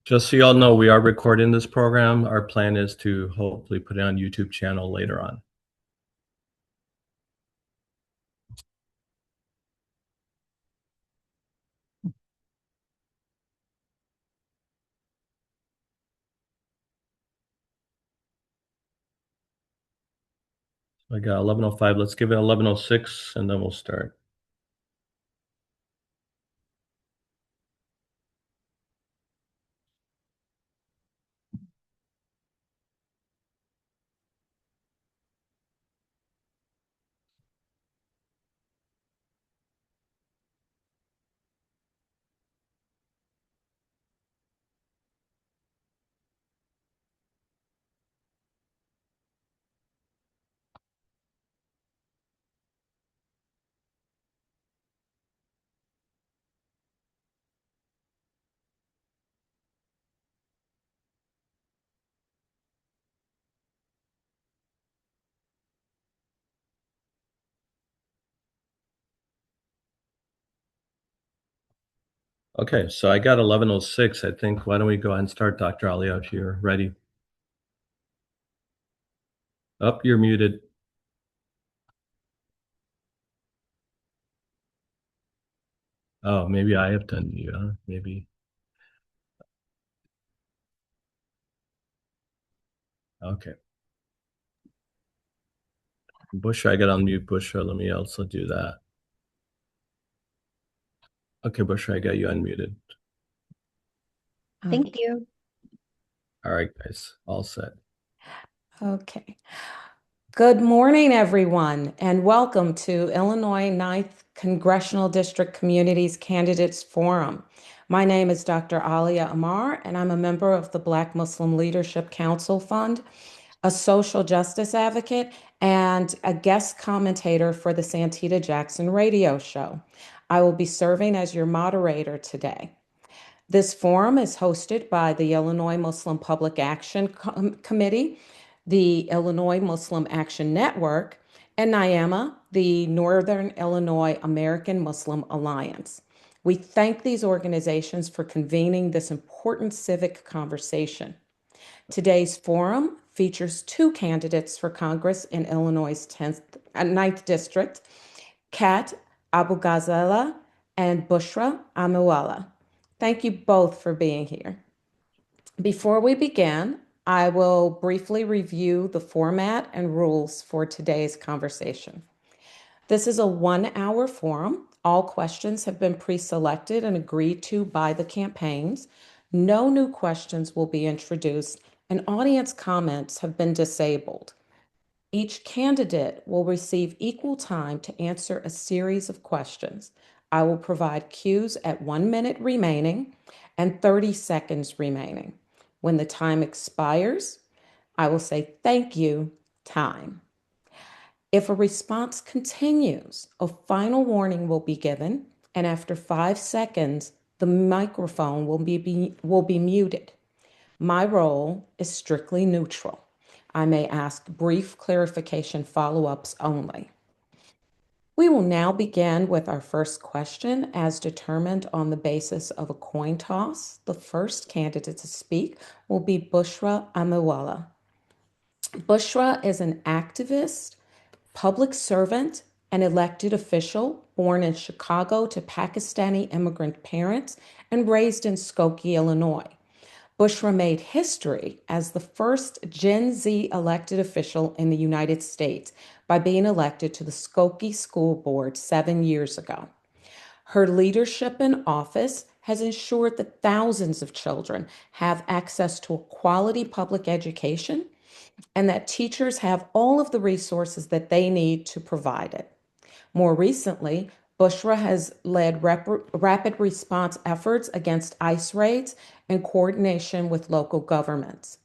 Just so y'all know, we are recording this program. Our plan is to hopefully put it on YouTube channel later on. I got 11:05. Let's give it 11:06 and then we'll start. Okay, so I got 11:06. I think, why don't we go ahead and start, Dr. Alia, if you're ready. Oh, you're muted. Oh, maybe I have to unmute, huh? Maybe. Okay. Bushra, I got to unmute Bushra. Let me also do that. Okay, Bushra, I got you unmuted. Thank you. All right, guys, all set. Okay. Good morning, everyone, and welcome to Illinois 9th Congressional District Communities Candidates Forum. My name is Dr. Alia Ammar, and I'm a member of the Black Muslim Leadership Council Fund, a social justice advocate, and a guest commentator for the Santita Jackson radio show. I will be serving as your moderator today. This forum is hosted by the Illinois Muslim Public Action Committee, the Illinois Muslim Action Network, and NIAMA, the Northern Illinois American Muslim Alliance. We thank these organizations for convening this important civic conversation. Today's forum features two candidates for Congress in Illinois' 9th District, Kat Abughazaleh and Bushra Amiwala. Thank you both for being here. Before we begin, I will briefly review the format and rules for today's conversation. This is a 1-hour forum. All questions have been pre-selected and agreed to by the campaigns. No new questions will be introduced, and audience comments have been disabled. Each candidate will receive equal time to answer a series of questions. I will provide cues at 1 minute remaining and 30 seconds remaining. When the time expires, I will say thank you, time. If a response continues, a final warning will be given, and after 5 seconds, the microphone will be muted. My role is strictly neutral. I may ask brief clarification follow-ups only. We will now begin with our first question as determined on the basis of a coin toss. The first candidate to speak will be Bushra Amiwala. Bushra is an activist, public servant, and elected official born in Chicago to Pakistani immigrant parents and raised in Skokie, Illinois. Bushra made history as the first Gen Z elected official in the United States by being elected to the Skokie School Board 7 years ago. Her leadership in office has ensured that thousands of children have access to a quality public education and that teachers have all of the resources that they need to provide it. More recently, Bushra has led rapid response efforts against ICE raids in coordination with local governments.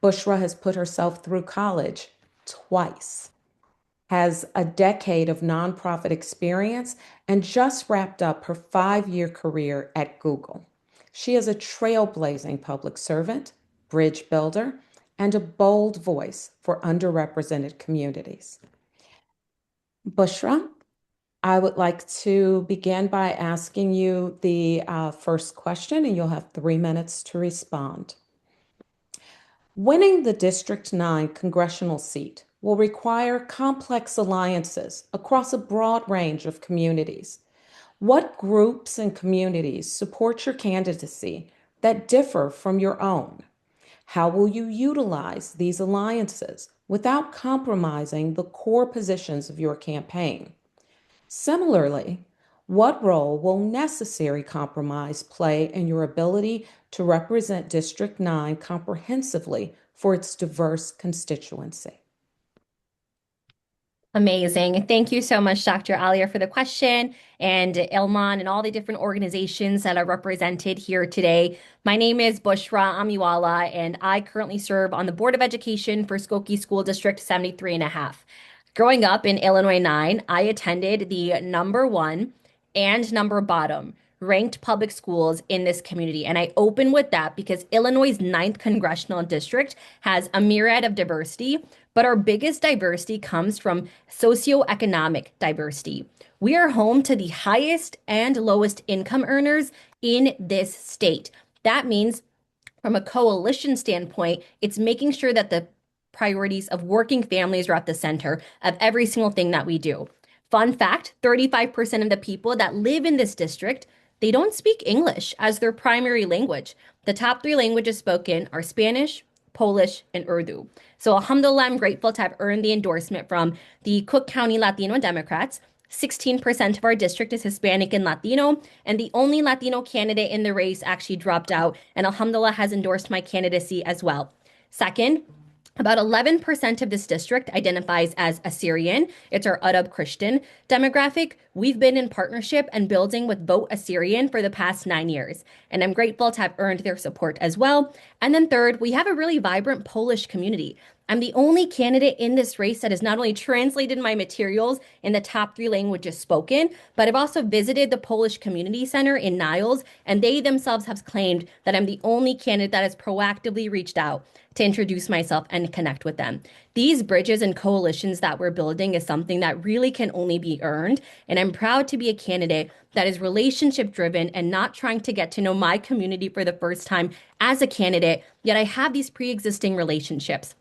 Bushra has put herself through college twice, has a decade of nonprofit experience, and just wrapped up her 5-year career at Google. She is a trailblazing public servant, bridge builder, and a bold voice for underrepresented communities. Bushra, I would like to begin by asking you the first question, and you'll have 3 minutes to respond. Winning the District 9 congressional seat will require complex alliances across a broad range of communities. What groups and communities support your candidacy that differ from your own? How will you utilize these alliances without compromising the core positions of your campaign? Similarly, what role will necessary compromise play in your ability to represent District 9 comprehensively for its diverse constituency? Amazing. Thank you so much, Dr. Alia, for the question, and Ilman and all the different organizations that are represented here today. My name is Bushra Amiwala, and I currently serve on the Board of Education for Skokie School District 73 and a half. Growing up in Illinois 9, I attended the number one and number bottom ranked public schools in this community. And I open with that because Illinois' 9th Congressional District has a myriad of diversity, but our biggest diversity comes from socioeconomic diversity. We are home to the highest and lowest income earners in this state. That means from a coalition standpoint, it's making sure that the priorities of working families are at the center of every single thing that we do. Fun fact, 35% of the people that live in this district, they don't speak English as their primary language. The top three languages spoken are Spanish, Polish, and Urdu. So alhamdulillah, I'm grateful to have earned the endorsement from the Cook County Latino Democrats. 16% of our district is Hispanic and Latino, and the only Latino candidate in the race actually dropped out, and alhamdulillah has endorsed my candidacy as well. Second, about 11% of this district identifies as Assyrian. It's our Arab Christian demographic. We've been in partnership and building with Vote Assyrian for the past 9 years, and I'm grateful to have earned their support as well. And then third, we have a really vibrant Polish community. I'm the only candidate in this race that has not only translated my materials in the top three languages spoken, but I've also visited the Polish Community Center in Niles, and they themselves have claimed that I'm the only candidate that has proactively reached out to introduce myself and connect with them. These bridges and coalitions that we're building is something that really can only be earned, and I'm proud to be a candidate that is relationship driven and not trying to get to know my community for the first time as a candidate, yet I have these pre-existing relationships.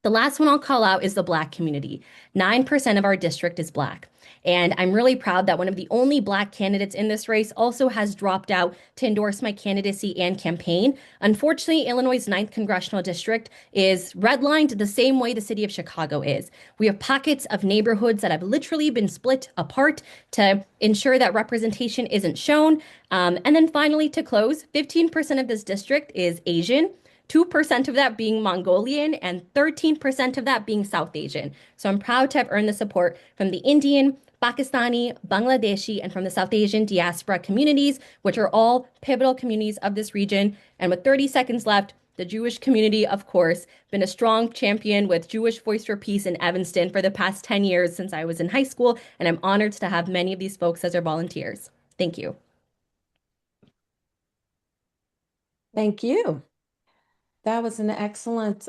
The last one I'll call out is the Black community. 9% of our district is Black. And I'm really proud that one of the only Black candidates in this race also has dropped out to endorse my candidacy and campaign. Unfortunately, Illinois' 9th Congressional District is redlined the same way the city of Chicago is. We have pockets of neighborhoods that have literally been split apart to ensure that representation isn't shown. And then finally, to close, 15% of this district is Asian. 2% of that being Mongolian, and 13% of that being South Asian. So I'm proud to have earned the support from the Indian, Pakistani, Bangladeshi, and from the South Asian diaspora communities, which are all pivotal communities of this region. And with 30 seconds left, the Jewish community, of course, been a strong champion with Jewish Voice for Peace in Evanston for the past 10 years since I was in high school, and I'm honored to have many of these folks as our volunteers. Thank you. Thank you. That was an excellent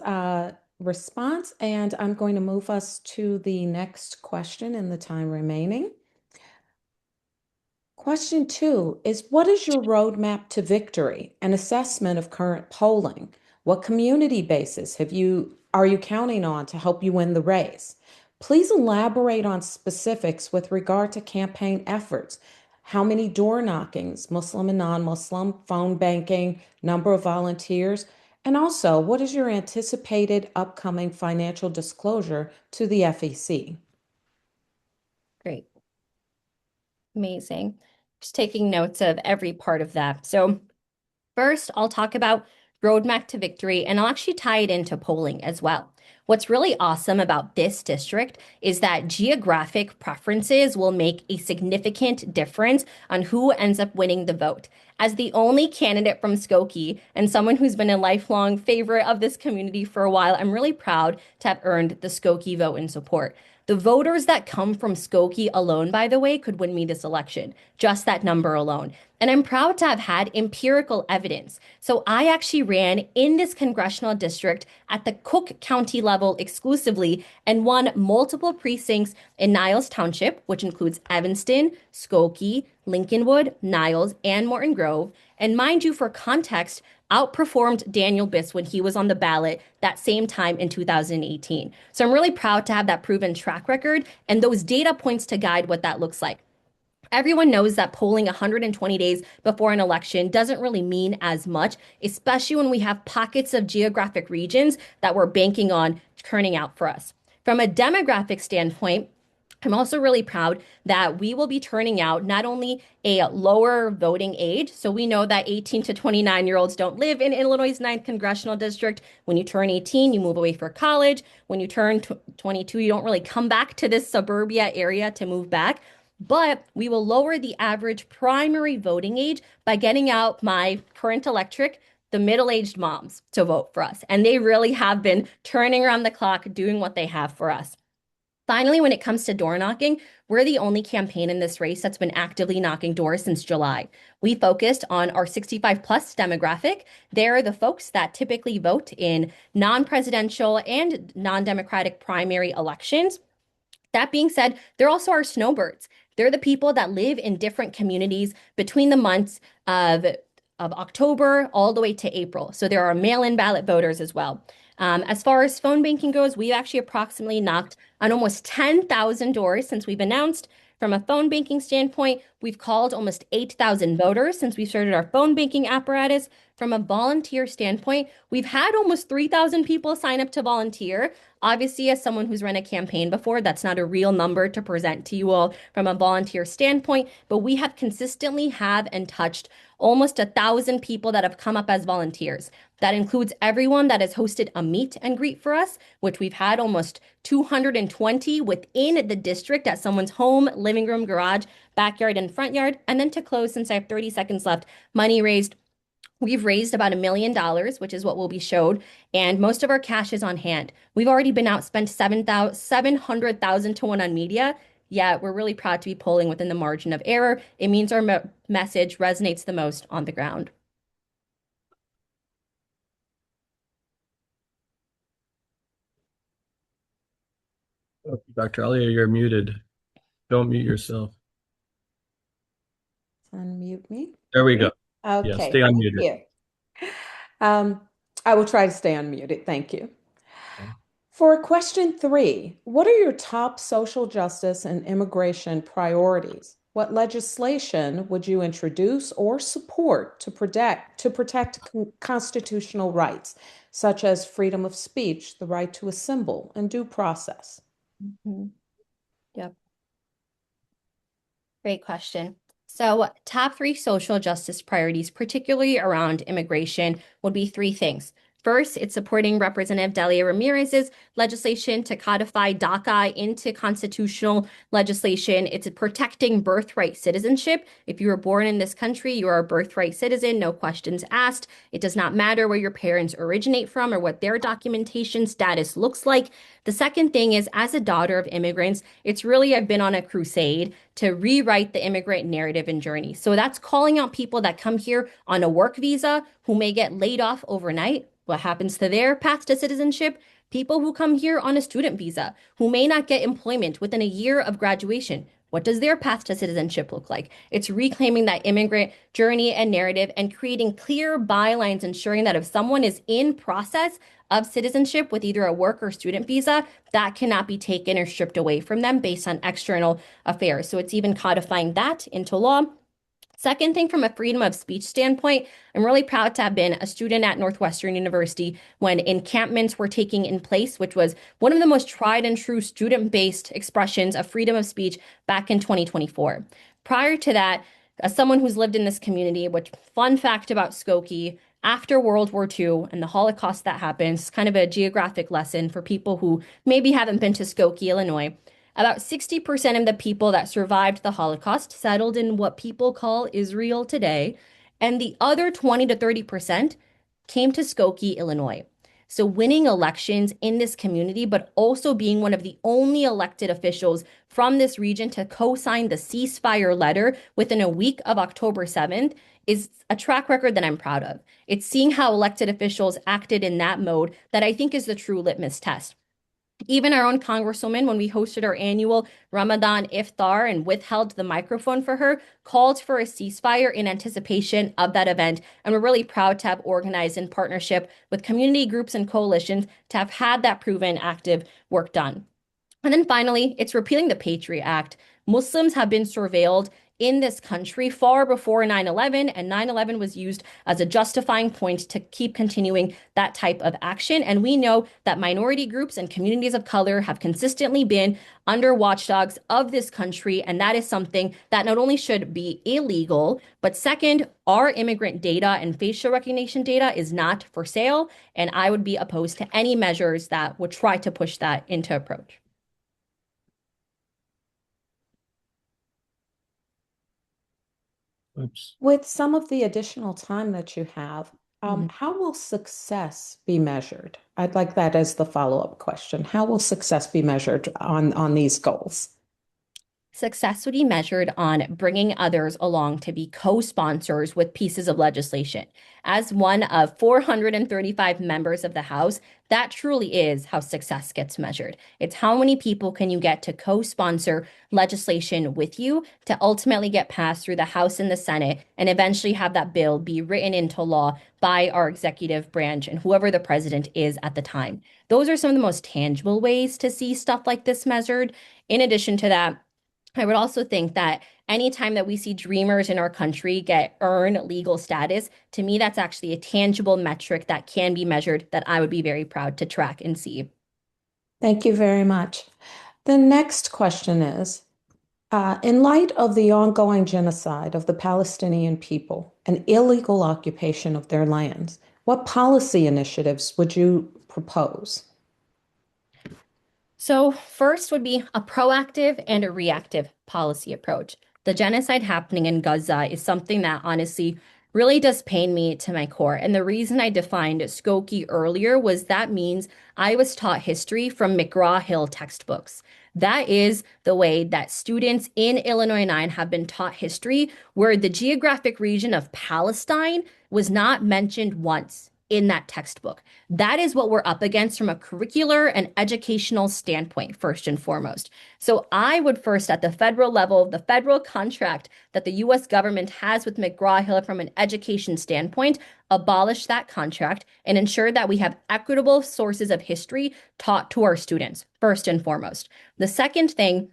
response, and I'm going to move us to the next question in the time remaining. Question 2 is, what is your roadmap to victory and assessment of current polling? What community bases are you counting on to help you win the race? Please elaborate on specifics with regard to campaign efforts. How many door knockings, Muslim and non-Muslim, phone banking, number of volunteers, and also, what is your anticipated upcoming financial disclosure to the FEC? Great. Amazing. Just taking notes of every part of that. So first, I'll talk about roadmap to victory, and I'll actually tie it into polling as well. What's really awesome about this district is that geographic preferences will make a significant difference on who ends up winning the vote. As the only candidate from Skokie and someone who's been a lifelong favorite of this community for a while, I'm really proud to have earned the Skokie vote and support. The voters that come from Skokie alone, by the way, could win me this election, just that number alone. And I'm proud to have had empirical evidence. So I actually ran in this congressional district at the Cook County level exclusively and won multiple precincts in Niles Township, which includes Evanston, Skokie, Lincolnwood, Niles, and Morton Grove. And mind you, for context, outperformed Daniel Biss when he was on the ballot that same time in 2018. So I'm really proud to have that proven track record and those data points to guide what that looks like. Everyone knows that polling 120 days before an election doesn't really mean as much, especially when we have pockets of geographic regions that we're banking on turning out for us. From a demographic standpoint, I'm also really proud that we will be turning out not only a lower voting age, so we know that 18 to 29-year-olds don't live in Illinois' 9th Congressional District. When you turn 18, you move away for college. When you turn 22, you don't really come back to this suburbia area to move back. But we will lower the average primary voting age by getting out my current electric, the middle-aged moms, to vote for us. And they really have been turning around the clock, doing what they have for us. Finally, when it comes to door knocking, we're the only campaign in this race that's been actively knocking doors since July. We focused on our 65 plus demographic. They're the folks that typically vote in non-presidential and non-democratic primary elections. That being said, they're also our snowbirds. They're the people that live in different communities between the months of October all the way to April. So there are mail-in ballot voters as well. As far as phone banking goes, we've actually approximately knocked on almost 10,000 doors since we've announced. From a phone banking standpoint, we've called almost 8,000 voters since we started our phone banking apparatus. From a volunteer standpoint, we've had almost 3,000 people sign up to volunteer. Obviously, as someone who's run a campaign before, that's not a real number to present to you all from a volunteer standpoint, but we have consistently have and touched almost 1,000 people that have come up as volunteers. That includes everyone that has hosted a meet and greet for us, which we've had almost 220 within the district at someone's home, living room, garage, backyard, and front yard. And then to close, since I have 30 seconds left, money raised. We've raised about $1 million, which is what will be showed, and most of our cash is on hand. We've already been outspent 700,000 to 1 on media. Yeah, we're really proud to be polling within the margin of error. It means our message resonates the most on the ground. Dr. Alia, you're muted. Don't mute yourself. Unmute me. There we go. Okay. Yeah, stay unmuted. Thank you. I will try to stay unmuted. Thank you. Okay. For question 3, what are your top social justice and immigration priorities? What legislation would you introduce or support to protect constitutional rights, such as freedom of speech, the right to assemble, and due process? Yep. Great question. So, top 3 social justice priorities, particularly around immigration, would be 3 things. First, it's supporting Representative Delia Ramirez's legislation to codify DACA into constitutional legislation. It's protecting birthright citizenship. If you were born in this country, you are a birthright citizen, no questions asked. It does not matter where your parents originate from or what their documentation status looks like. The second thing is, as a daughter of immigrants, I've been on a crusade to rewrite the immigrant narrative and journey. So that's calling out people that come here on a work visa who may get laid off overnight. What happens to their path to citizenship? People who come here on a student visa who may not get employment within a year of graduation. What does their path to citizenship look like? It's reclaiming that immigrant journey and narrative and creating clear bylines, ensuring that if someone is in process of citizenship with either a work or student visa, that cannot be taken or stripped away from them based on external affairs. So it's even codifying that into law. Second thing, from a freedom of speech standpoint, I'm really proud to have been a student at Northwestern University when encampments were taking in place, which was one of the most tried and true student-based expressions of freedom of speech back in 2024. Prior to that, as someone who's lived in this community, which, fun fact about Skokie, after World War II and the Holocaust that happens, kind of a geographic lesson for people who maybe haven't been to Skokie, Illinois. About 60% of the people that survived the Holocaust settled in what people call Israel today, and the other 20 to 30% came to Skokie, Illinois. So winning elections in this community, but also being one of the only elected officials from this region to co-sign the ceasefire letter within a week of October 7th is a track record that I'm proud of. It's seeing how elected officials acted in that mode that I think is the true litmus test. Even our own Congresswoman, when we hosted our annual Ramadan iftar and withheld the microphone for her, called for a ceasefire in anticipation of that event. And we're really proud to have organized in partnership with community groups and coalitions to have had that proven active work done. And then finally, it's repealing the Patriot Act. Muslims have been surveilled in this country far before 9/11, and 9/11 was used as a justifying point to keep continuing that type of action. And we know that minority groups and communities of color have consistently been under watchdogs of this country, and that is something that not only should be illegal, but second, our immigrant data and facial recognition data is not for sale, and I would be opposed to any measures that would try to push that into approach. Oops. With some of the additional time that you have, how will success be measured? I'd like that as the follow-up question. How will success be measured on these goals? Success would be measured on bringing others along to be co-sponsors with pieces of legislation. As one of 435 members of the House, that truly is how success gets measured. It's how many people can you get to co-sponsor legislation with you to ultimately get passed through the House and the Senate and eventually have that bill be written into law by our executive branch and whoever the president is at the time. Those are some of the most tangible ways to see stuff like this measured. In addition to that, I would also think that anytime that we see dreamers in our country earn legal status, to me, that's actually a tangible metric that can be measured that I would be very proud to track and see. Thank you very much. The next question is, in light of the ongoing genocide of the Palestinian people and illegal occupation of their lands, what policy initiatives would you propose? So, first would be a proactive and a reactive policy approach. The genocide happening in Gaza is something that honestly really does pain me to my core. And the reason I defined Skokie earlier was that means I was taught history from McGraw-Hill textbooks. That is the way that students in Illinois 9 have been taught history, where the geographic region of Palestine was not mentioned once in that textbook. That is what we're up against from a curricular and educational standpoint, first and foremost. So I would first, at the federal level, the federal contract that the US government has with McGraw-Hill from an education standpoint, abolish that contract and ensure that we have equitable sources of history taught to our students, first and foremost. The second thing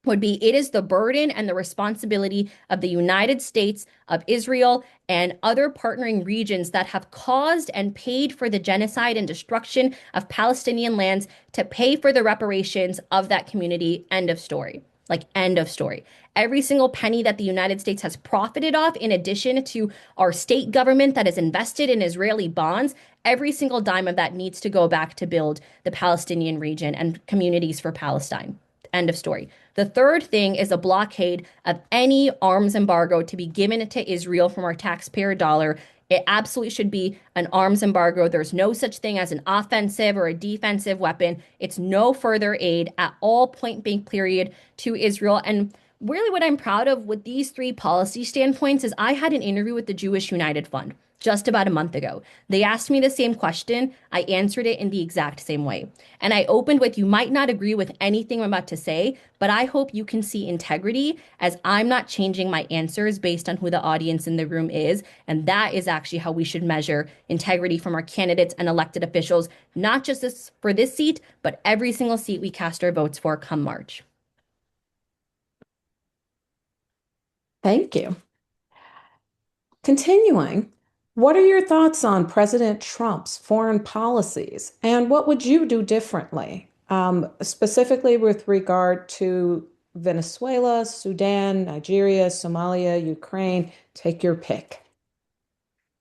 would be it is the burden and the responsibility of the United States, of Israel, and other partnering regions that have caused and paid for the genocide and destruction of Palestinian lands to pay for the reparations of that community. End of story. Like, end of story. Every single penny that the United States has profited off, in addition to our state government that is invested in Israeli bonds, every single dime of that needs to go back to build the Palestinian region and communities for Palestine. End of story. The third thing is a blockade of any arms embargo to be given to Israel from our taxpayer dollar. It absolutely should be an arms embargo. There's no such thing as an offensive or a defensive weapon. It's no further aid at all, point blank period, to Israel. And really what I'm proud of with these three policy standpoints is I had an interview with the Jewish United Fund just about a month ago. They asked me the same question. I answered it in the exact same way. And I opened with, you might not agree with anything I'm about to say, but I hope you can see integrity as I'm not changing my answers based on who the audience in the room is. And that is actually how we should measure integrity from our candidates and elected officials, not just for this seat, but every single seat we cast our votes for come March. Thank you. Continuing, what are your thoughts on President Trump's foreign policies, and what would you do differently, specifically with regard to Venezuela, Sudan, Nigeria, Somalia, Ukraine? Take your pick.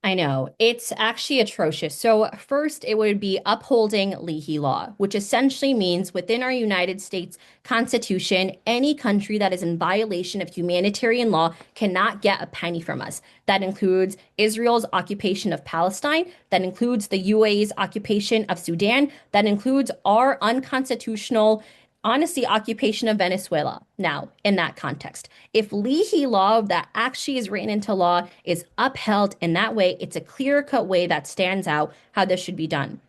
I know. It's actually atrocious. So, first, it would be upholding Leahy Law, which essentially means within our United States Constitution, any country that is in violation of humanitarian law cannot get a penny from us. That includes Israel's occupation of Palestine, that includes the UAE's occupation of Sudan, that includes our unconstitutional honestly occupation of Venezuela. Now, in that context, if Leahy law that actually is written into law is upheld in that way, it's a clear-cut way that stands out how this should be done.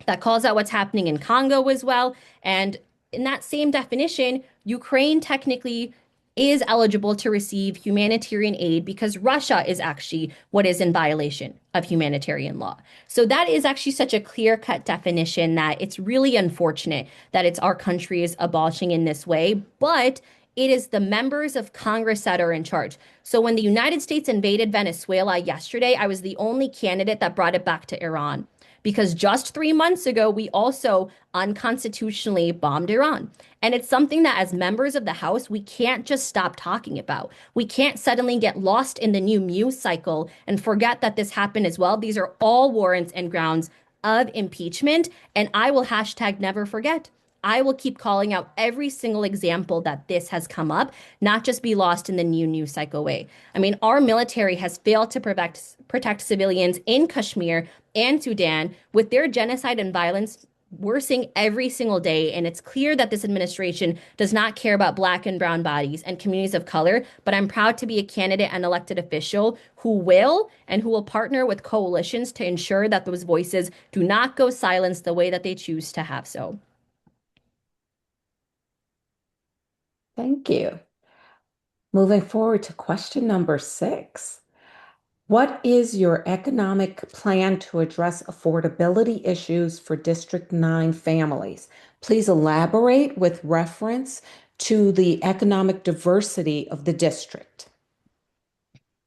That calls out what's happening in Congo as well. And in that same definition, Ukraine technically is eligible to receive humanitarian aid because Russia is actually what is in violation of humanitarian law. So that is actually such a clear-cut definition that it's really unfortunate that it's our country is abolishing in this way, but it is the members of Congress that are in charge. So when the United States invaded Venezuela yesterday, I was the only candidate that brought it back to Iran because just 3 months ago, we also unconstitutionally bombed Iran. And it's something that, as members of the House, we can't just stop talking about. We can't suddenly get lost in the new news cycle and forget that this happened as well. These are all warrants and grounds of impeachment. And I will hashtag never forget. I will keep calling out every single example that this has come up, not just be lost in the new news cycle way. I mean, our military has failed to protect civilians in Kashmir and Sudan with their genocide and violence worsening every single day. And it's clear that this administration does not care about Black and brown bodies and communities of color. But I'm proud to be a candidate and elected official who will partner with coalitions to ensure that those voices do not go silenced the way that they choose to have so. Thank you. Moving forward to question number 6. What is your economic plan to address affordability issues for District 9 families? Please elaborate with reference to the economic diversity of the district.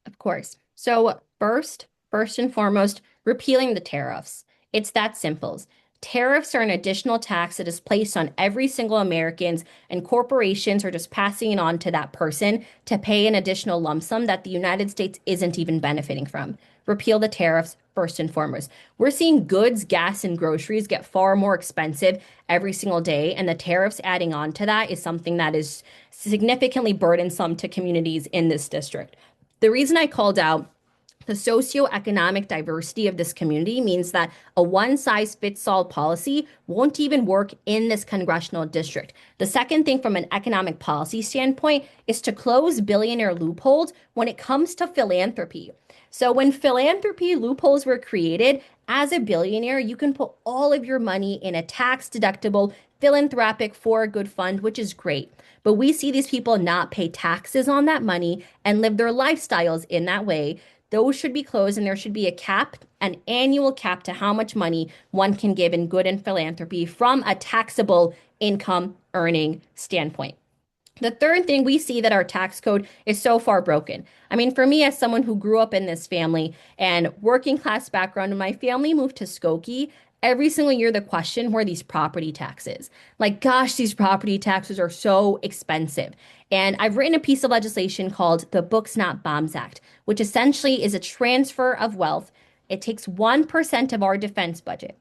Of course. So first and foremost, repealing the tariffs. It's that simple. Tariffs are an additional tax that is placed on every single Americans, and corporations are just passing it on to that person to pay an additional lump sum that the United States isn't even benefiting from. Repeal the tariffs first and foremost. We're seeing goods, gas, and groceries get far more expensive every single day, and the tariffs adding on to that is something that is significantly burdensome to communities in this district. The reason I called out the socioeconomic diversity of this community means that a one-size-fits-all policy won't even work in this congressional district. The second thing from an economic policy standpoint is to close billionaire loopholes when it comes to philanthropy. So when philanthropy loopholes were created, as a billionaire, you can put all of your money in a tax-deductible philanthropic for good fund, which is great. But we see these people not pay taxes on that money and live their lifestyles in that way. Those should be closed, and there should be a cap, an annual cap to how much money one can give in good and philanthropy from a taxable income earning standpoint. The third thing we see that our tax code is so far broken. I mean, for me, as someone who grew up in this family and working class background, and my family moved to Skokie, every single year the question were these property taxes. Like, gosh, these property taxes are so expensive. And I've written a piece of legislation called the Books Not Bombs Act, which essentially is a transfer of wealth. It takes 1% of our defense budget,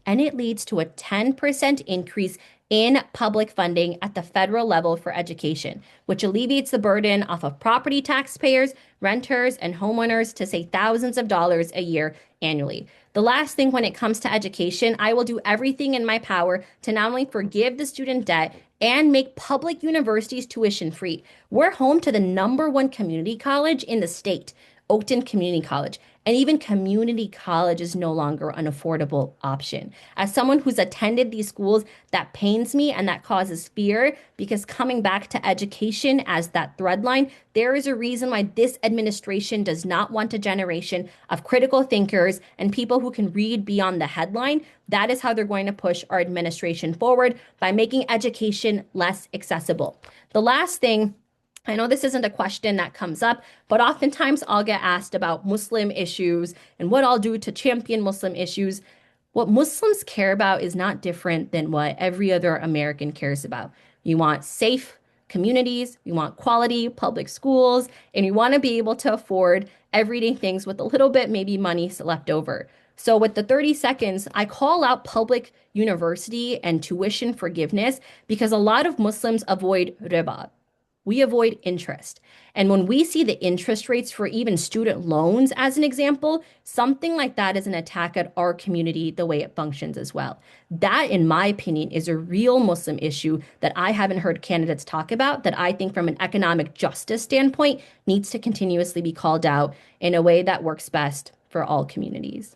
and it leads to a 10% increase in public funding at the federal level for education, which alleviates the burden off of property taxpayers, renters, and homeowners to save thousands of dollars a year annually. The last thing when it comes to education, I will do everything in my power to not only forgive the student debt and make public universities tuition free. We're home to the #1 community college in the state, Oakton Community College. And even community college is no longer an affordable option. As someone who's attended these schools, that pains me and that causes fear, because coming back to education as that thread line, there is a reason why this administration does not want a generation of critical thinkers and people who can read beyond the headline. That is how they're going to push our administration forward, by making education less accessible. The last thing, I know this isn't a question that comes up, but oftentimes I'll get asked about Muslim issues and what I'll do to champion Muslim issues. What Muslims care about is not different than what every other American cares about. You want safe, communities, we want quality public schools, and we want to be able to afford everyday things with a little bit maybe money left over. So with the 30 seconds, I call out public university and tuition forgiveness because a lot of Muslims avoid riba. We avoid interest. And when we see the interest rates for even student loans, as an example, something like that is an attack at our community, the way it functions as well. That, in my opinion, is a real Muslim issue that I haven't heard candidates talk about, that I think, from an economic justice standpoint, needs to continuously be called out in a way that works best for all communities.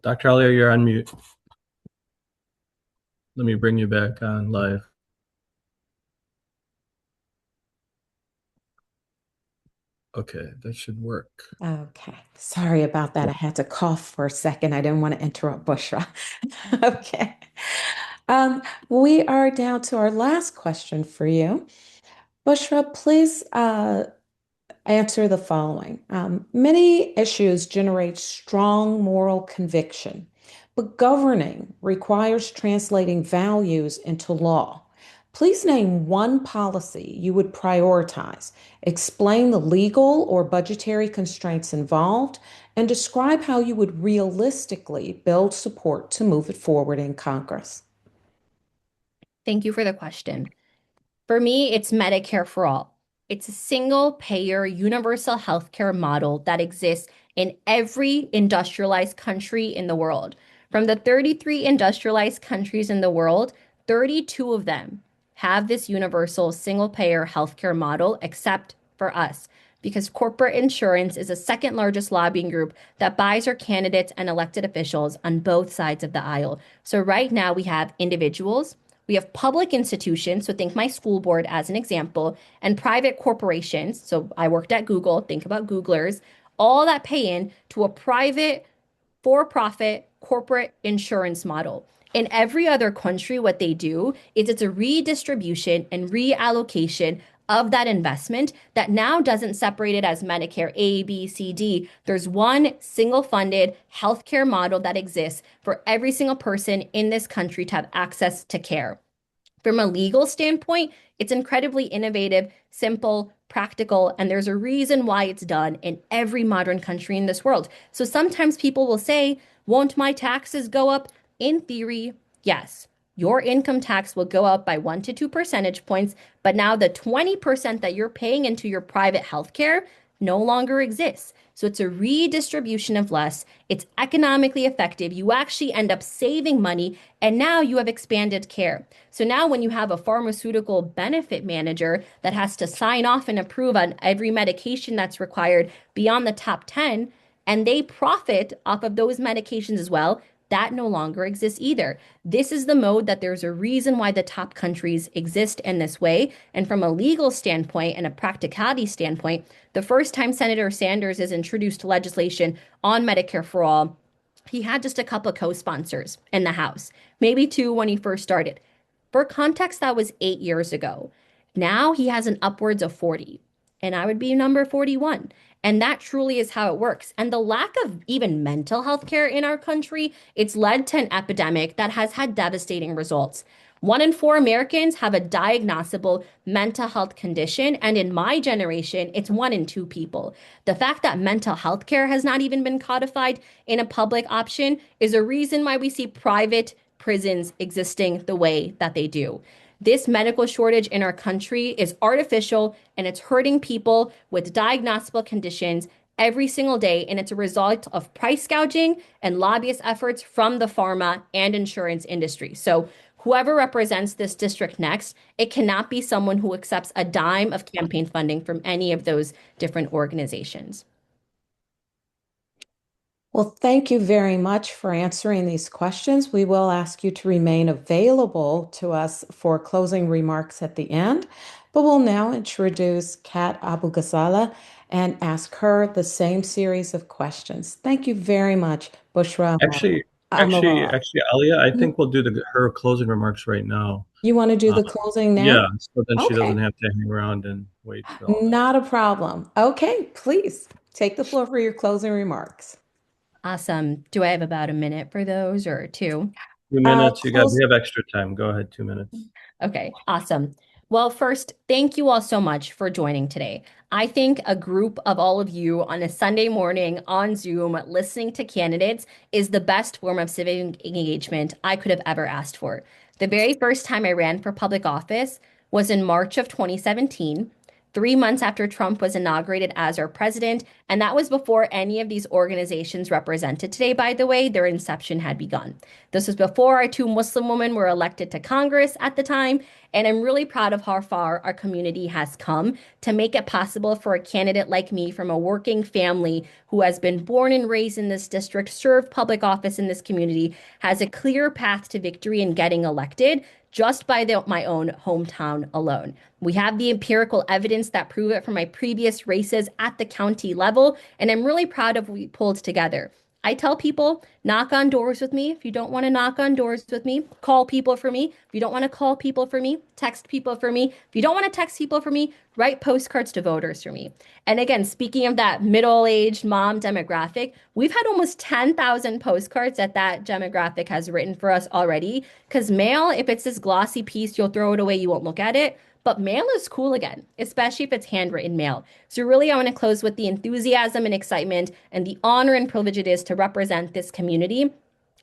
Dr. Alia, you're on mute. Let me bring you back on live. Okay, that should work. Okay, sorry about that. I had to cough for a second. I didn't want to interrupt Bushra. Okay. We are down to our last question for you. Bushra, please answer the following. Many issues generate strong moral conviction, but governing requires translating values into law. Please name one policy you would prioritize, explain the legal or budgetary constraints involved, and describe how you would realistically build support to move it forward in Congress. Thank you for the question. For me, it's Medicare for all. It's a single payer universal healthcare model that exists in every industrialized country in the world. From the 33 industrialized countries in the world, 32 of them have this universal single payer healthcare model, except for us, because corporate insurance is the second largest lobbying group that buys our candidates and elected officials on both sides of the aisle. So right now we have individuals, we have public institutions, so think my school board as an example, and private corporations. So I worked at Google, think about Googlers, all that pay in to a private for-profit corporate insurance model. In every other country, what they do is it's a redistribution and reallocation of that investment that now doesn't separate it as Medicare A, B, C, D. There's one single funded healthcare model that exists for every single person in this country to have access to care. From a legal standpoint, it's incredibly innovative, simple, practical, and there's a reason why it's done in every modern country in this world. So sometimes people will say, won't my taxes go up? In theory, yes. Your income tax will go up by 1 to 2 percentage points, but now the 20% that you're paying into your private healthcare no longer exists. So it's a redistribution of less. It's economically effective. You actually end up saving money, and now you have expanded care. So now when you have a pharmaceutical benefit manager that has to sign off and approve on every medication that's required beyond the top 10, and they profit off of those medications as well, that no longer exists either. This is the mode that there's a reason why the top countries exist in this way. And from a legal standpoint and a practicality standpoint, the first time Senator Sanders has introduced legislation on Medicare for all, he had just a couple of co-sponsors in the House, maybe two when he first started. For context, that was 8 years ago. Now he has an upwards of 40, and I would be number 41. And that truly is how it works. And the lack of even mental health care in our country, it's led to an epidemic that has had devastating results. 1 in 4 Americans have a diagnosable mental health condition, and in my generation, it's 1 in 2 people. The fact that mental health care has not even been codified in a public option is a reason why we see private prisons existing the way that they do. This medical shortage in our country is artificial and it's hurting people with diagnosable conditions every single day. And it's a result of price gouging and lobbyist efforts from the pharma and insurance industry. So whoever represents this district next, it cannot be someone who accepts a dime of campaign funding from any of those different organizations. Well, thank you very much for answering these questions. We will ask you to remain available to us for closing remarks at the end, but we'll now introduce Kat Abughazaleh and ask her the same series of questions. Thank you very much, Bushra Ammar. Actually, Alia, I think we'll do her closing remarks right now. You want to do the closing now? Yeah, so then she Okay. doesn't have to hang around and wait for all that. Not a problem. Okay, please take the floor for your closing remarks. Awesome. Do I have about a minute for those or two? 2 minutes. We Close. have extra time. Go ahead, 2 minutes. Okay, awesome. Well, first, thank you all so much for joining today. I think a group of all of you on a Sunday morning on Zoom listening to candidates is the best form of civic engagement I could have ever asked for. The very first time I ran for public office was in March of 2017, 3 months after Trump was inaugurated as our president. And that was before any of these organizations represented today, by the way, their inception had begun. This was before our two Muslim women were elected to Congress at the time. And I'm really proud of how far our community has come to make it possible for a candidate like me from a working family who has been born and raised in this district, served public office in this community, has a clear path to victory in getting elected just by my own hometown alone. We have the empirical evidence that prove it from my previous races at the county level, and I'm really proud of what we pulled together. I tell people, knock on doors with me. If you don't want to knock on doors with me, call people for me. If you don't want to call people for me, text people for me. If you don't want to text people for me, write postcards to voters for me. And again, speaking of that middle-aged mom demographic, we've had almost 10,000 postcards that demographic has written for us already. Because mail, if it's this glossy piece, you'll throw it away, you won't look at it. But mail is cool again, especially if it's handwritten mail. So really, I want to close with the enthusiasm and excitement and the honor and privilege it is to represent this community.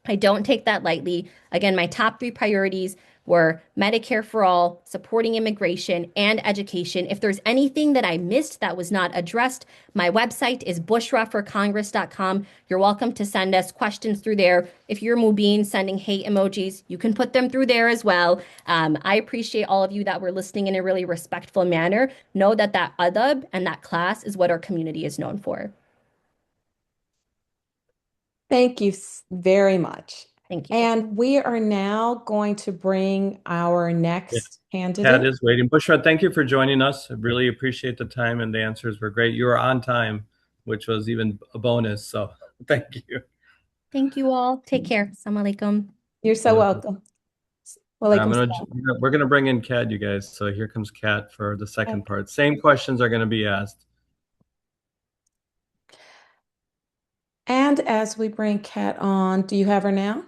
I don't take that lightly. Again, my top three priorities were Medicare for all, supporting immigration, and education. If there's anything that I missed that was not addressed, my website is bushraforcongress.com. You're welcome to send us questions through there. If you're Mubin sending hate emojis, you can put them through there as well. I appreciate all of you that were listening in a really respectful manner. Know that adab and that class is what our community is known for. Thank you very much. Thank you. And we are now going to bring our Yeah. next Kat candidate. is waiting. Bushra, thank you for joining us. I really appreciate the time and the answers were great. You were on time, which was even a bonus. So thank you. Thank you all. Take care. Assalamu alaikum. You're so welcome. Walaikum salam. We're gonna bring in Kat, you guys. So here comes Kat for the second Okay. part. Same questions are gonna be asked. And as we bring Kat on, do you have her now?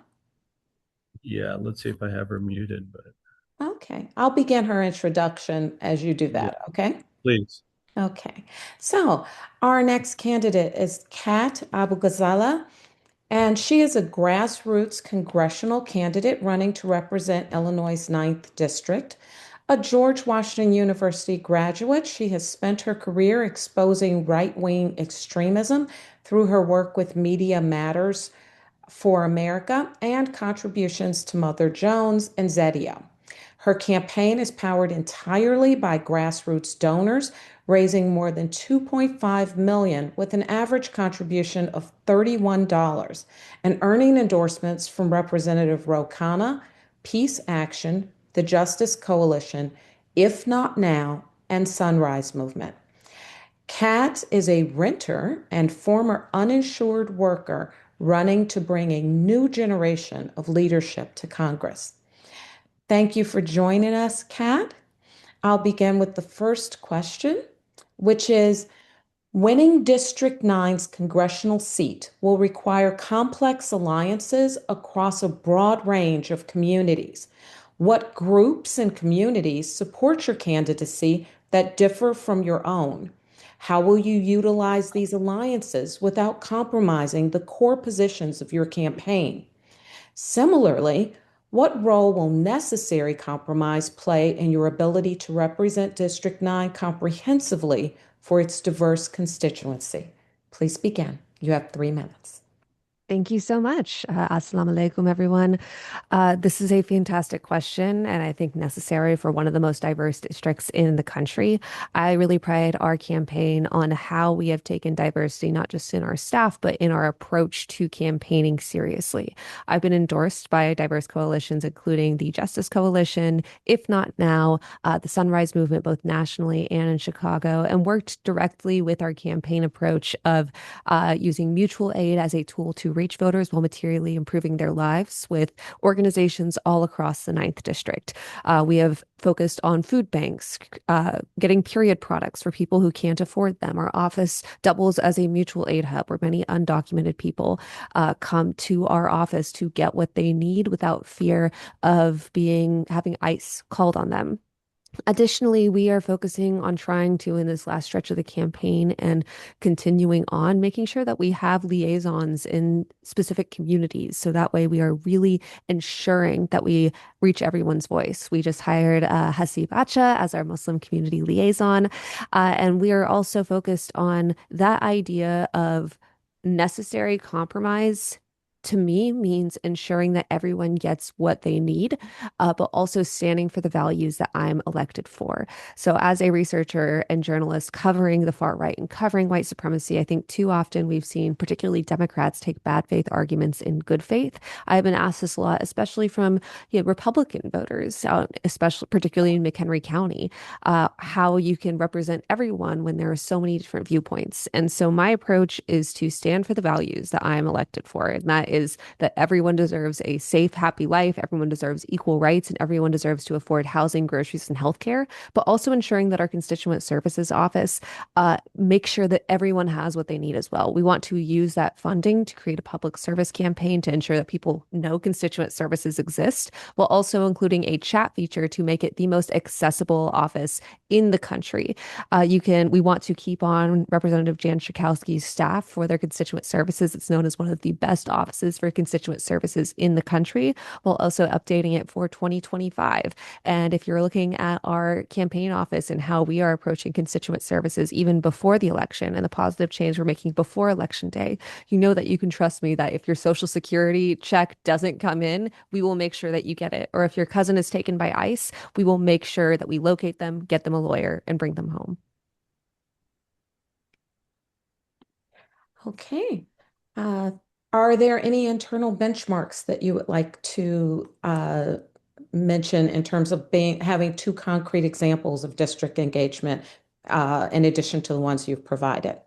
Yeah, let's see if I have her muted, but Okay. I'll begin her introduction as you do yeah, that, okay? please. Okay. So our next candidate is Kat Abughazaleh, and she is a grassroots congressional candidate running to represent Illinois' 9th District. A George Washington University graduate, she has spent her career exposing right-wing extremism through her work with Media Matters for America and contributions to Mother Jones and Zedio. Her campaign is powered entirely by grassroots donors, raising more than $2.5 million with an average contribution of $31 and earning endorsements from Representative Ro Khanna, Peace Action, the Justice Coalition, If Not Now, and Sunrise Movement. Kat is a renter and former uninsured worker running to bring a new generation of leadership to Congress. Thank you for joining us, Kat. I'll begin with the first question, which is winning District 9's congressional seat will require complex alliances across a broad range of communities. What groups and communities support your candidacy that differ from your own? How will you utilize these alliances without compromising the core positions of your campaign? Similarly, what role will necessary compromise play in your ability to represent District 9 comprehensively for its diverse constituency? Please begin. You have 3 minutes. Thank you so much. Assalamu alaikum, everyone. This is a fantastic question, and I think necessary for one of the most diverse districts in the country. I really pride our campaign on how we have taken diversity, not just in our staff, but in our approach to campaigning seriously. I've been endorsed by diverse coalitions, including the Justice Coalition, If Not Now, the Sunrise Movement, both nationally and in Chicago, and worked directly with our campaign approach of using mutual aid as a tool to reach voters while materially improving their lives with organizations all across the 9th District. We have focused on food banks, getting period products for people who can't afford them. Our office doubles as a mutual aid hub where many undocumented people come to our office to get what they need without fear of having ICE called on them. Additionally, we are focusing on trying to, in this last stretch of the campaign and continuing on, making sure that we have liaisons in specific communities. So that way we are really ensuring that we reach everyone's voice. We just hired Hasib Acha as our Muslim community liaison. And we are also focused on that idea of necessary compromise. To me, means ensuring that everyone gets what they need, but also standing for the values that I'm elected for. So, as a researcher and journalist covering the far right and covering white supremacy, I think too often we've seen, particularly Democrats, take bad faith arguments in good faith. I've been asked this a lot, especially from Republican voters, especially particularly in McHenry County, how you can represent everyone when there are so many different viewpoints. And so, my approach is to stand for the values that I'm elected for, and that is that everyone deserves a safe, happy life, everyone deserves equal rights, and everyone deserves to afford housing, groceries, and healthcare, but also ensuring that our constituent services office makes sure that everyone has what they need as well. We want to use that funding to create a public service campaign to ensure that people know constituent services exist, while also including a chat feature to make it the most accessible office in the country. We want to keep on Representative Jan Schakowsky's staff for their constituent services. It's known as one of the best offices for constituent services in the country, while also updating it for 2025. And if you're looking at our campaign office and how we are approaching constituent services even before the election and the positive change we're making before election day, you know that you can trust me that if your social security check doesn't come in, we will make sure that you get it. Or if your cousin is taken by ICE, we will make sure that we locate them, get them a lawyer, and bring them home. Okay. Uh, are there any internal benchmarks that you would like to mention in terms of having two concrete examples of district engagement in addition to the ones you've provided?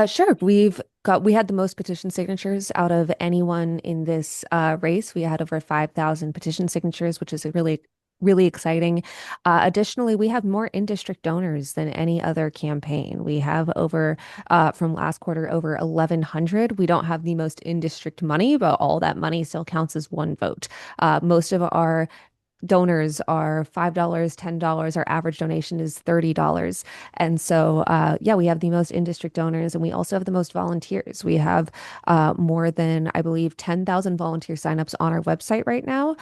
Sure. We had the most petition signatures out of anyone in this race. We had over 5,000 petition signatures, which is a really exciting. Additionally, we have more in-district donors than any other campaign. We have from last quarter, over 1,100. We don't have the most in-district money, but all that money still counts as one vote. Most of our donors are $5, $10. Our average donation is $30. And so, we have the most in-district donors, and we also have the most volunteers. We have more than, I believe, 10,000 volunteer signups on our website right now,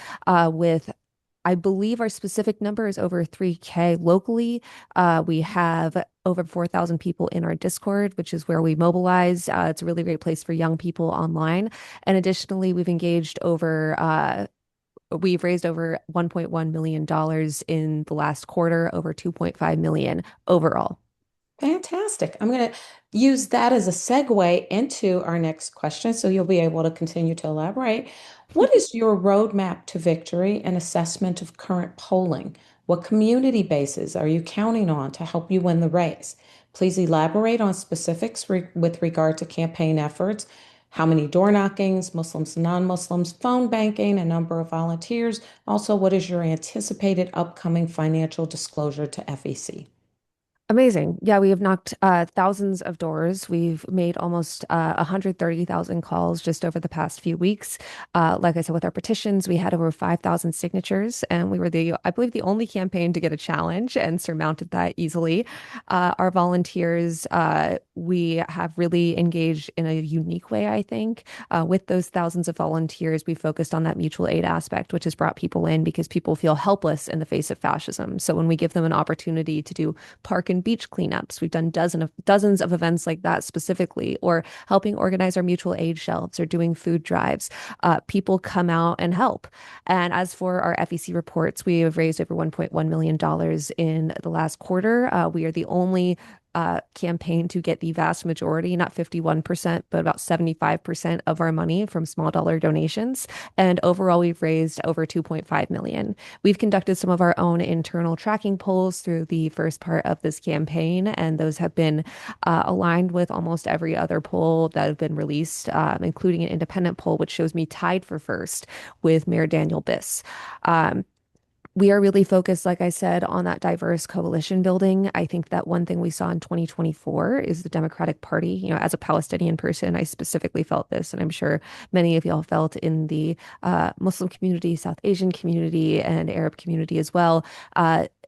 with I believe our specific number is over 3K locally. We have over 4,000 people in our Discord, which is where we mobilize. It's a really great place for young people online. And additionally, we've raised over $1.1 million in the last quarter, over 2.5 million overall. Fantastic. I'm going to use that as a segue into our next question, so you'll be able to continue to elaborate. What is your roadmap to victory and assessment of current polling? What community bases are you counting on to help you win the race? Please elaborate on specifics with regard to campaign efforts. How many door knockings, Muslims, non-Muslims, phone banking, a number of volunteers. Also, what is your anticipated upcoming financial disclosure to FEC? Amazing. Yeah, we have knocked thousands of doors. We've made almost 130,000 calls just over the past few weeks. Like I said, with our petitions, we had over 5,000 signatures, and we were I believe, the only campaign to get a challenge and surmounted that easily. Our volunteers, we have really engaged in a unique way, I think. With those thousands of volunteers, we focused on that mutual aid aspect, which has brought people in because people feel helpless in the face of fascism. So when we give them an opportunity to do park and beach cleanups. We've done dozens of events like that specifically, or helping organize our mutual aid shelves or doing food drives. People come out and help. And as for our FEC reports, we have raised over $1.1 million in the last quarter. We are the only campaign to get the vast majority, not 51%, but about 75% of our money from small dollar donations. And overall, we've raised over 2.5 million. We've conducted some of our own internal tracking polls through the first part of this campaign, and those have been aligned with almost every other poll that have been released, including an independent poll, which shows me tied for first with Mayor Daniel Biss. We are really focused, like I said, on that diverse coalition building. I think that one thing we saw in 2024 is the Democratic Party. You know, as a Palestinian person, I specifically felt this, and I'm sure many of y'all felt in the Muslim community, South Asian community, and Arab community as well.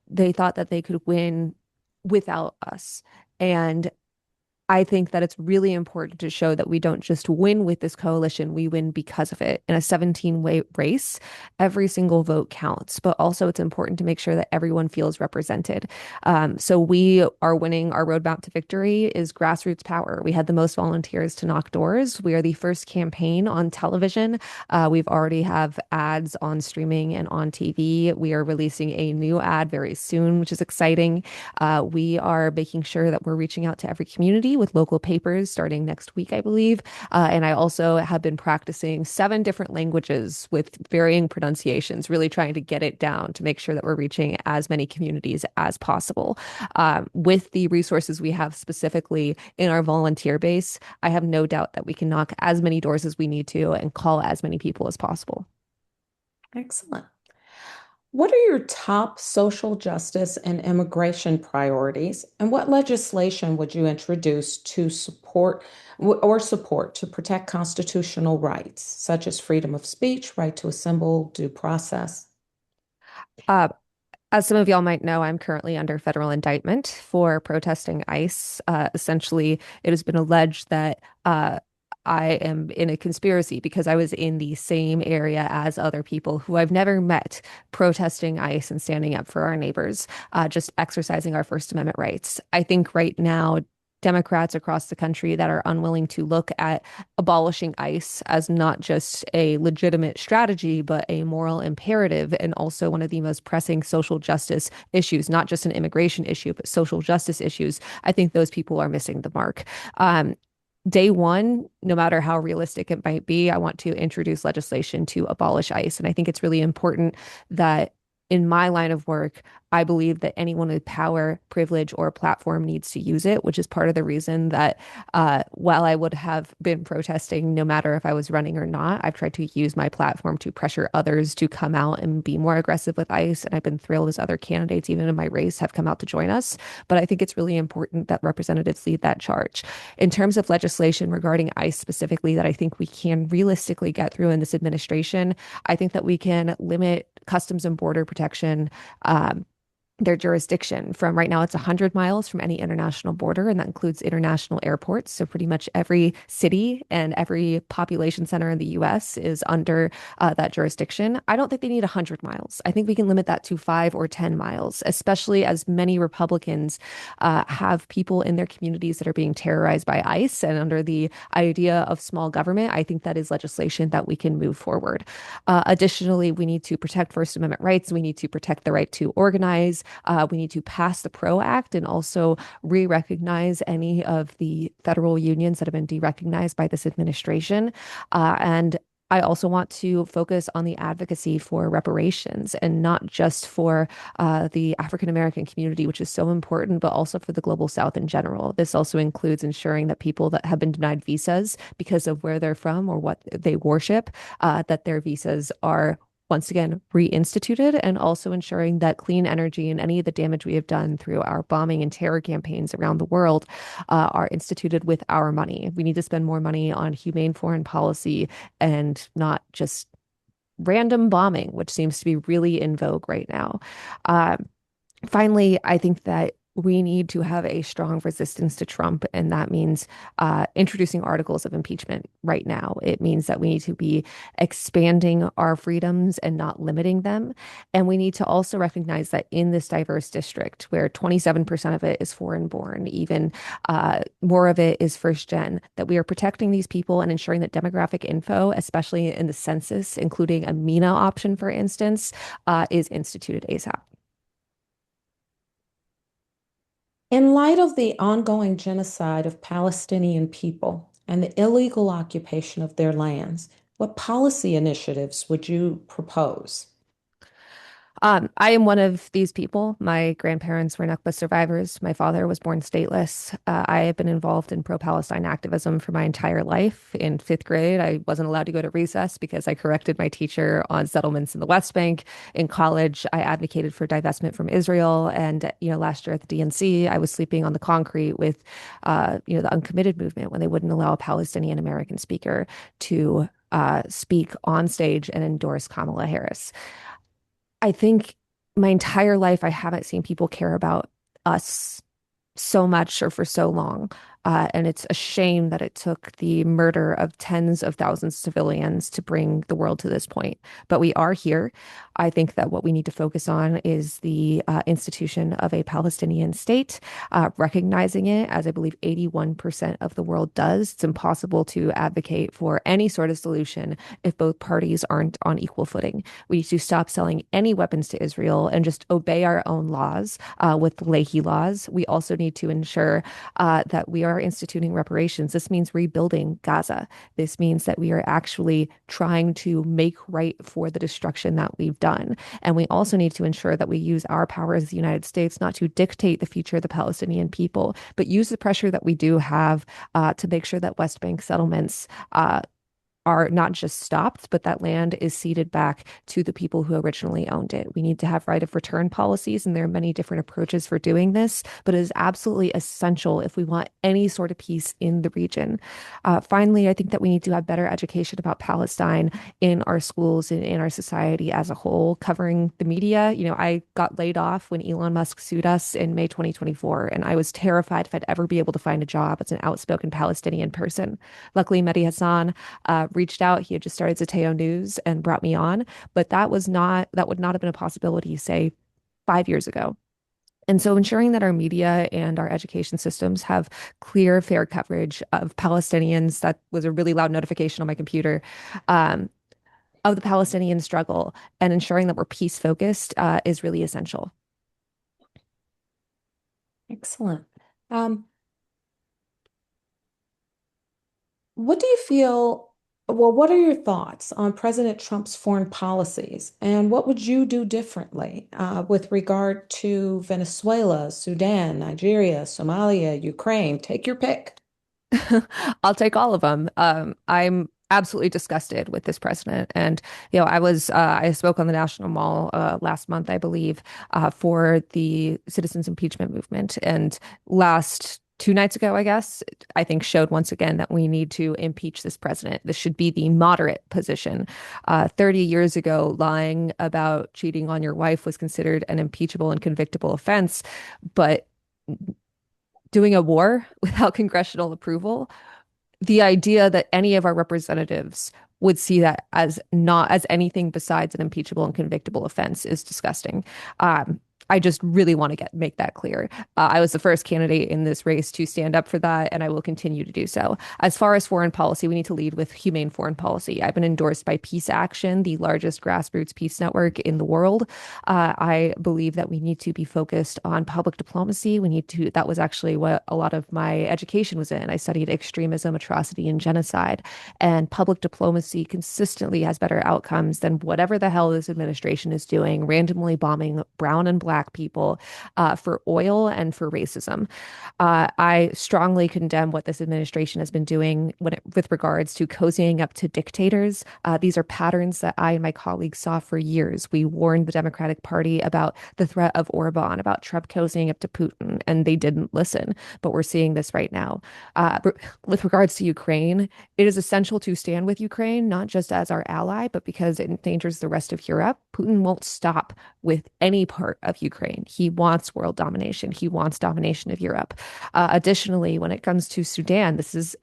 They thought that they could win without us. And I think that it's really important to show that we don't just win with this coalition, we win because of it. In a 17-way race, every single vote counts, but also it's important to make sure that everyone feels represented. So we are winning. Our roadmap to victory is grassroots power. We had the most volunteers to knock doors. We are the first campaign on television. We've already have ads on streaming and on TV. We are releasing a new ad very soon, which is exciting. We are making sure that we're reaching out to every community with local papers starting next week, I believe. And I also have been practicing 7 different languages with varying pronunciations, really trying to get it down to make sure that we're reaching as many communities as possible. With the resources we have specifically in our volunteer base, I have no doubt that we can knock as many doors as we need to and call as many people as possible. Excellent. What are your top social justice and immigration priorities, and what legislation would you introduce to support to protect constitutional rights, such as freedom of speech, right to assemble, due process? Uh, As some of y'all might know, I'm currently under federal indictment for protesting ICE. Essentially, it has been alleged that I am in a conspiracy because I was in the same area as other people who I've never met protesting ICE and standing up for our neighbors, just exercising our First Amendment rights. I think right now, Democrats across the country that are unwilling to look at abolishing ICE as not just a legitimate strategy, but a moral imperative, and also one of the most pressing social justice issues, not just an immigration issue, but social justice issues. I think those people are missing the mark. Day one, no matter how realistic it might be, I want to introduce legislation to abolish ICE. And I think it's really important that in my line of work, I believe that anyone with power, privilege, or platform needs to use it, which is part of the reason that while I would have been protesting, no matter if I was running or not, I've tried to use my platform to pressure others to come out and be more aggressive with ICE. And I've been thrilled as other candidates, even in my race, have come out to join us. But I think it's really important that representatives lead that charge. In terms of legislation regarding ICE specifically, that I think we can realistically get through in this administration, I think that we can limit Customs and Border Protection their jurisdiction from right now. It's 100 miles from any international border, and that includes international airports. So pretty much every city and every population center in the US is under that jurisdiction. I don't think they need 100 miles. I think we can limit that to 5 or 10 miles, especially as many Republicans have people in their communities that are being terrorized by ICE. And under the idea of small government, I think that is legislation that we can move forward. Additionally, we need to protect First Amendment rights. We need to protect the right to organize. We need to pass the PRO Act and also re-recognize any of the federal unions that have been de-recognized by this administration. And I also want to focus on the advocacy for reparations, and not just for the African American community, which is so important, but also for the global South in general. This also includes ensuring that people that have been denied visas because of where they're from or what they worship, that their visas are once again reinstituted, and also ensuring that clean energy and any of the damage we have done through our bombing and terror campaigns around the world are instituted with our money. We need to spend more money on humane foreign policy and not just random bombing, which seems to be really in vogue right now. Finally, I think that we need to have a strong resistance to Trump, and that means introducing articles of impeachment right now. It means that we need to be expanding our freedoms and not limiting them. And we need to also recognize that in this diverse district, where 27% of it is foreign born, even more of it is first gen, that we are protecting these people and ensuring that demographic info, especially in the census, including a MENA option, for instance, is instituted ASAP. In light of the ongoing genocide of Palestinian people and the illegal occupation of their lands, what policy initiatives would you propose? I am one of these people. My grandparents were Nakba survivors. My father was born stateless. I have been involved in pro-Palestine activism for my entire life. In fifth grade, I wasn't allowed to go to recess because I corrected my teacher on settlements in the West Bank. In college, I advocated for divestment from Israel. And, last year at the DNC, I was sleeping on the concrete with, the uncommitted movement when they wouldn't allow a Palestinian American speaker to speak on stage and endorse Kamala Harris. I think my entire life, I haven't seen people care about us so much or for so long. And it's a shame that it took the murder of tens of thousands of civilians to bring the world to this point. But we are here. I think that what we need to focus on is the institution of a Palestinian state, recognizing it, as I believe 81% of the world does. It's impossible to advocate for any sort of solution if both parties aren't on equal footing. We need to stop selling any weapons to Israel and just obey our own laws with Leahy laws. We also need to ensure that we are instituting reparations. This means rebuilding Gaza. This means that we are actually trying to make right for the destruction that we've done. And we also need to ensure that we use our power as the United States not to dictate the future of the Palestinian people, but use the pressure that we do have to make sure that West Bank settlements are not just stopped, but that land is ceded back to the people who originally owned it. We need to have right of return policies, and there are many different approaches for doing this, but it is absolutely essential if we want any sort of peace in the region. Finally, I think that we need to have better education about Palestine in our schools and in our society as a whole, covering the media. I got laid off when Elon Musk sued us in May 2024, and I was terrified if I'd ever be able to find a job as an outspoken Palestinian person. Luckily, Mehdi Hassan reached out. He had just started Zateo News and brought me on, but that would not have been a possibility, say, 5 years ago. And so ensuring that our media and our education systems have clear, fair coverage of Palestinians, that was a really loud notification on my computer, of the Palestinian struggle, and ensuring that we're peace focused is really essential. Excellent. What do you feel, well, what are your thoughts on President Trump's foreign policies, and what would you do differently with regard to Venezuela, Sudan, Nigeria, Somalia, Ukraine? Take your pick. I'll take all of them. I'm absolutely disgusted with this president. And, I spoke on the National Mall last month, I believe, for the citizens impeachment movement. And last 2 nights ago, I guess, I think showed once again that we need to impeach this president. This should be the moderate position. 30 years ago, lying about cheating on your wife was considered an impeachable and convictable offense. But doing a war without congressional approval, the idea that any of our representatives would see that as not as anything besides an impeachable and convictable offense is disgusting. I just really want to make that clear. I was the first candidate in this race to stand up for that, and I will continue to do so. As far as foreign policy, we need to lead with humane foreign policy. I've been endorsed by Peace Action, the largest grassroots peace network in the world. I believe that we need to be focused on public diplomacy. That was actually what a lot of my education was in. I studied extremism, atrocity, and genocide. And public diplomacy consistently has better outcomes than whatever the hell this administration is doing, randomly bombing brown and black people for oil and for racism. I strongly condemn what this administration has been doing with regards to cozying up to dictators. These are patterns that I and my colleagues saw for years. We warned the Democratic Party about the threat of Orban, about Trump cozying up to Putin, and they didn't listen. But we're seeing this right now. With regards to Ukraine, it is essential to stand with Ukraine, not just as our ally, but because it endangers the rest of Europe. Putin won't stop with any part of Ukraine. He wants world domination. He wants domination of Europe. Additionally, when it comes to Sudan, this is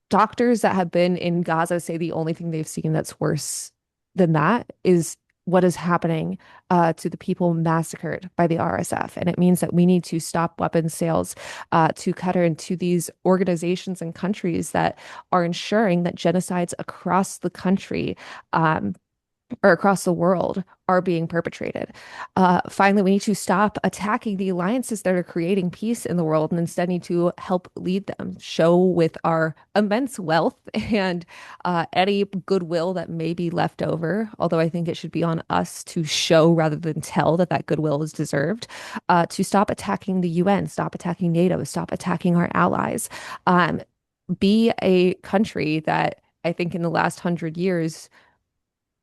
doctors that have been in Gaza say the only thing they've seen that's worse than that is what is happening to the people massacred by the RSF. And it means that we need to stop weapons sales to Qatar and to these organizations and countries that are ensuring that genocides across the country or across the world are being perpetrated. Finally, we need to stop attacking the alliances that are creating peace in the world and instead need to help lead them, show with our immense wealth and any goodwill that may be left over. Although I think it should be on us to show rather than tell that that goodwill is deserved, to stop attacking the UN, stop attacking NATO, stop attacking our allies, um, be a country that I think in the last 100 years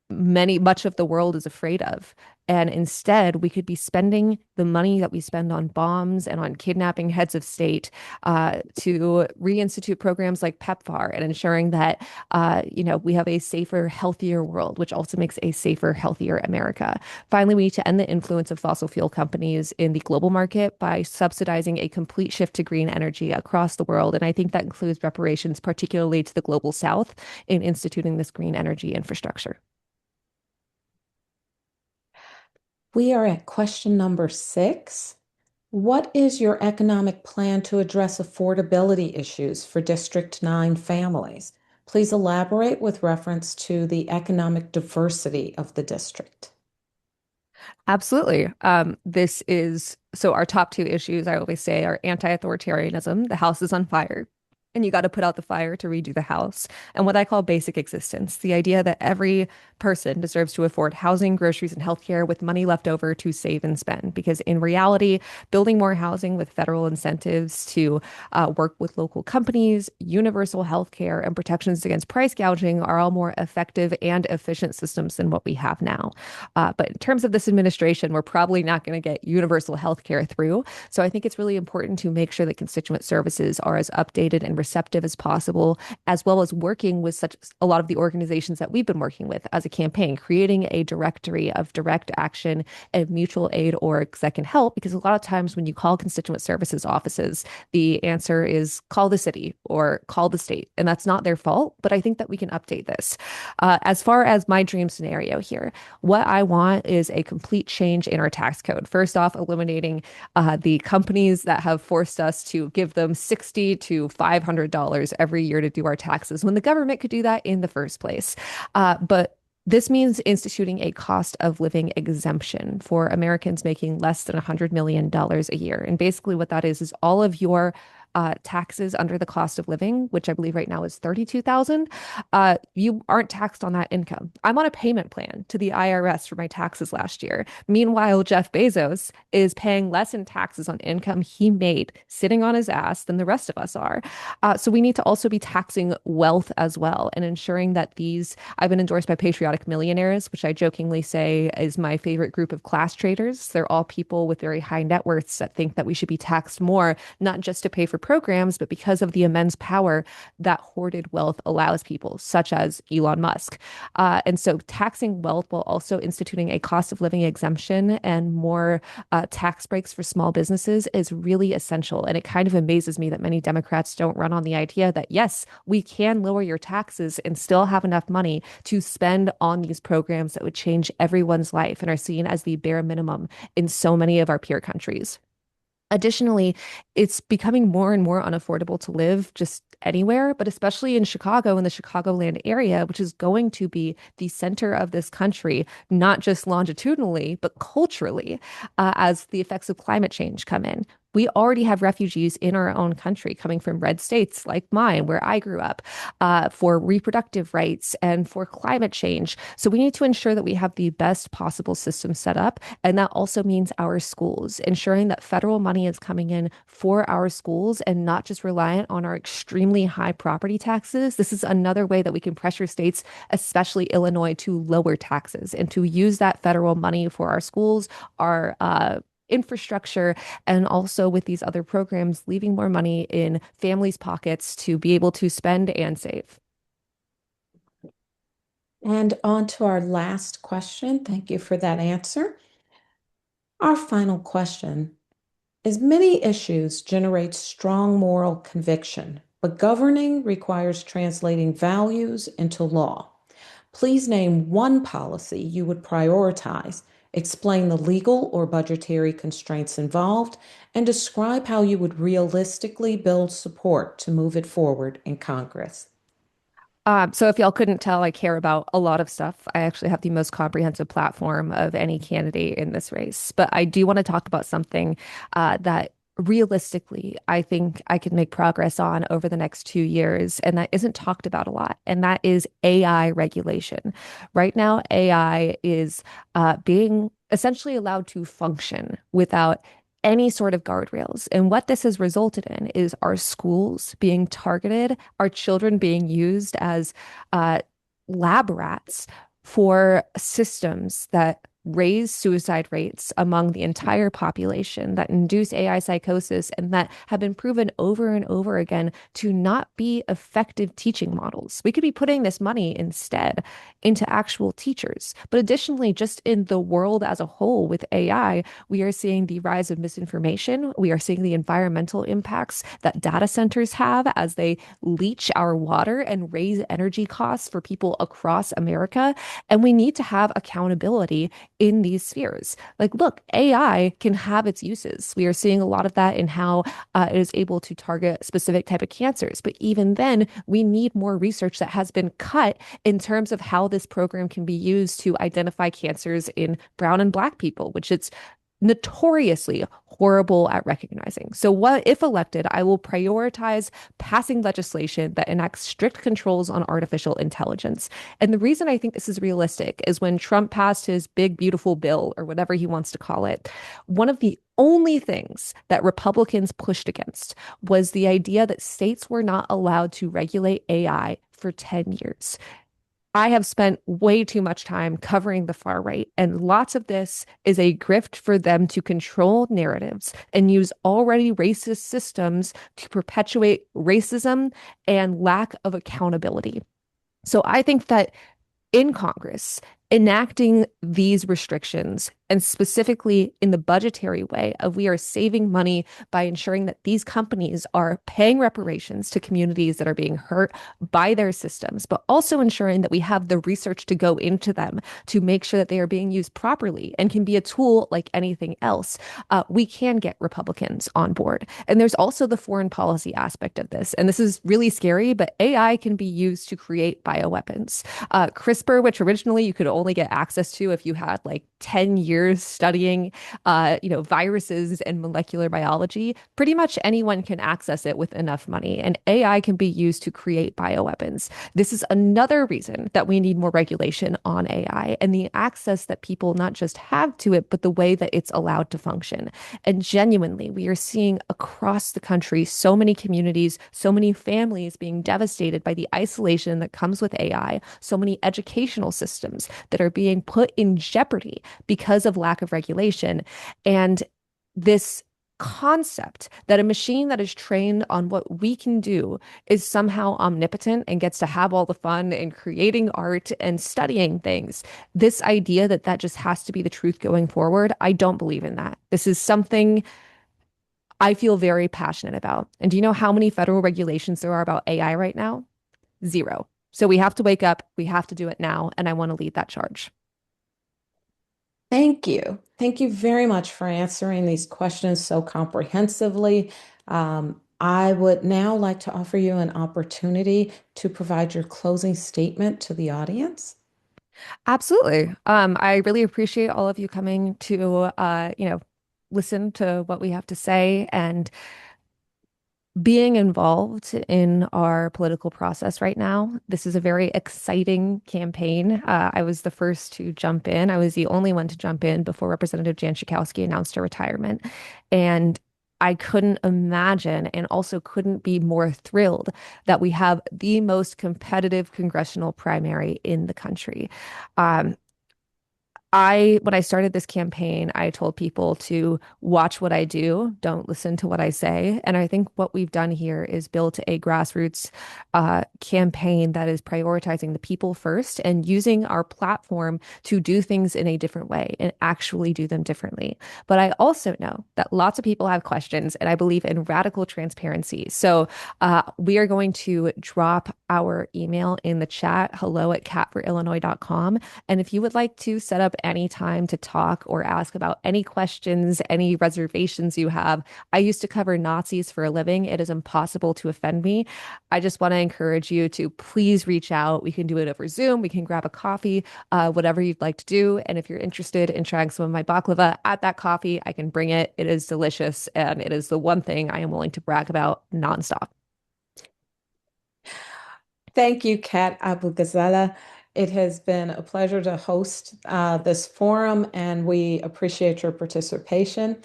much of the world is afraid of. And instead, we could be spending the money that we spend on bombs and on kidnapping heads of state to reinstitute programs like PEPFAR and ensuring that, we have a safer, healthier world, which also makes a safer, healthier America. Finally, we need to end the influence of fossil fuel companies in the global market by subsidizing a complete shift to green energy across the world. And I think that includes reparations, particularly to the global south, in instituting this green energy infrastructure. We are at question number 6. What is your economic plan to address affordability issues for District 9 families? Please elaborate with reference to the economic diversity of the district. Absolutely. This is so our top two issues, I always say, are anti-authoritarianism. The house is on fire, and you got to put out the fire to redo the house. And what I call basic existence, the idea that every person deserves to afford housing, groceries, and healthcare with money left over to save and spend. Because in reality, building more housing with federal incentives to work with local companies, universal healthcare, and protections against price gouging are all more effective and efficient systems than what we have now. But in terms of this administration, we're probably not going to get universal health care through. So I think it's really important to make sure that constituent services are as updated and receptive as possible, as well as working with such a lot of the organizations that we've been working with as a campaign, creating a directory of direct action and mutual aid orgs that can help. Because a lot of times when you call constituent services offices, the answer is call the city or call the state. And that's not their fault. But I think that we can update this. As far as my dream scenario here, what I want is a complete change in our tax code. First off, eliminating the companies that have forced us to give them $60 to $500 every year to do our taxes when the government could do that in the first place. But this means instituting a cost of living exemption for Americans making less than $100 million a year. And basically, what that is all of your taxes under the cost of living, which I believe right now is 32,000, you aren't taxed on that income. I'm on a payment plan to the IRS for my taxes last year. Meanwhile, Jeff Bezos is paying less in taxes on income he made sitting on his ass than the rest of us are. So we need to also be taxing wealth as well and ensuring that I've been endorsed by Patriotic Millionaires, which I jokingly say is my favorite group of class traders. They're all people with very high net worths that think that we should be taxed more, not just to pay for programs, but because of the immense power that hoarded wealth allows people, such as Elon Musk. And so taxing wealth while also instituting a cost of living exemption and more tax breaks for small businesses is really essential. And it kind of amazes me that many Democrats don't run on the idea that, yes, we can lower your taxes and still have enough money to spend on these programs that would change everyone's life and are seen as the bare minimum in so many of our peer countries. Additionally, it's becoming more and more unaffordable to live just anywhere, but especially in Chicago and the Chicagoland area, which is going to be the center of this country, not just longitudinally, but culturally, as the effects of climate change come in. We already have refugees in our own country coming from red states like mine, where I grew up, for reproductive rights and for climate change. So we need to ensure that we have the best possible system set up. And that also means our schools, ensuring that federal money is coming in for our schools and not just reliant on our extremely high property taxes. This is another way that we can pressure states, especially Illinois, to lower taxes and to use that federal money for our schools, our infrastructure, and also with these other programs, leaving more money in families' pockets to be able to spend and save. And on to our last question. Thank you for that answer. Our final question is: many issues generate strong moral conviction, but governing requires translating values into law. Please name one policy you would prioritize, explain the legal or budgetary constraints involved, and describe how you would realistically build support to move it forward in Congress. So if y'all couldn't tell, I care about a lot of stuff. I actually have the most comprehensive platform of any candidate in this race. But I do want to talk about something that realistically I think I can make progress on over the next 2 years, and that isn't talked about a lot, and that is AI regulation. Right now, AI is being essentially allowed to function without any sort of guardrails. And what this has resulted in is our schools being targeted, our children being used as uh, lab rats for systems that raise suicide rates among the entire population, that induce AI psychosis, and that have been proven over and over again to not be effective teaching models. We could be putting this money instead into actual teachers. But additionally, just in the world as a whole with AI, we are seeing the rise of misinformation. We are seeing the environmental impacts that data centers have as they leach our water and raise energy costs for people across America. And we need to have accountability in these spheres. Like, look, AI can have its uses. We are seeing a lot of that in how it is able to target specific type of cancers. But even then, we need more research that has been cut in terms of how this program can be used to identify cancers in brown and black people, which it's notoriously horrible at recognizing. So what if elected, I will prioritize passing legislation that enacts strict controls on artificial intelligence. And the reason I think this is realistic is when Trump passed his big beautiful bill or whatever he wants to call it, one of the only things that Republicans pushed against was the idea that states were not allowed to regulate AI for 10 years. I have spent way too much time covering the far right, and lots of this is a grift for them to control narratives and use already racist systems to perpetuate racism and lack of accountability. So I think that in Congress, enacting these restrictions, and specifically in the budgetary way of we are saving money by ensuring that these companies are paying reparations to communities that are being hurt by their systems, but also ensuring that we have the research to go into them to make sure that they are being used properly and can be a tool like anything else. We can get Republicans on board. And there's also the foreign policy aspect of this. And this is really scary, but AI can be used to create bioweapons. CRISPR, which originally you could only get access to if you had like 10 years studying, viruses and molecular biology. Pretty much anyone can access it with enough money, and AI can be used to create bioweapons. This is another reason that we need more regulation on AI and the access that people not just have to it, but the way that it's allowed to function. And genuinely, we are seeing across the country so many communities, so many families being devastated by the isolation that comes with AI, so many educational systems that are being put in jeopardy because of lack of regulation. And this concept that a machine that is trained on what we can do is somehow omnipotent and gets to have all the fun in creating art and studying things. This idea that that just has to be the truth going forward, I don't believe in that. This is something I feel very passionate about. And do you know how many federal regulations there are about AI right now? Zero. So we have to wake up, we have to do it now, and I want to lead that charge. Thank you. Thank you very much for answering these questions so comprehensively. I would now like to offer you an opportunity to provide your closing statement to the audience. Absolutely. I really appreciate all of you coming to, listen to what we have to say and being involved in our political process right now. This is a very exciting campaign. I was the first to jump in. I was the only one to jump in before Representative Jan Schakowsky announced her retirement. And I couldn't imagine and also couldn't be more thrilled that we have the most competitive congressional primary in the country. When I started this campaign, I told people to watch what I do, don't listen to what I say. And I think what we've done here is built a grassroots campaign that is prioritizing the people first and using our platform to do things in a different way and actually do them differently. But I also know that lots of people have questions, and I believe in radical transparency. So we are going to drop our email in the chat, hello@catforillinois.com. And if you would like to set up any time to talk or ask about any questions, any reservations you have. I used to cover Nazis for a living. It is impossible to offend me. I just want to encourage you to please reach out. We can do it over Zoom. We can grab a coffee, whatever you'd like to do. And if you're interested in trying some of my baklava at that coffee, I can bring it. It is delicious, and it is the one thing I am willing to brag about nonstop. Thank you, Kat Abughazaleh. It has been a pleasure to host this forum, and we appreciate your participation.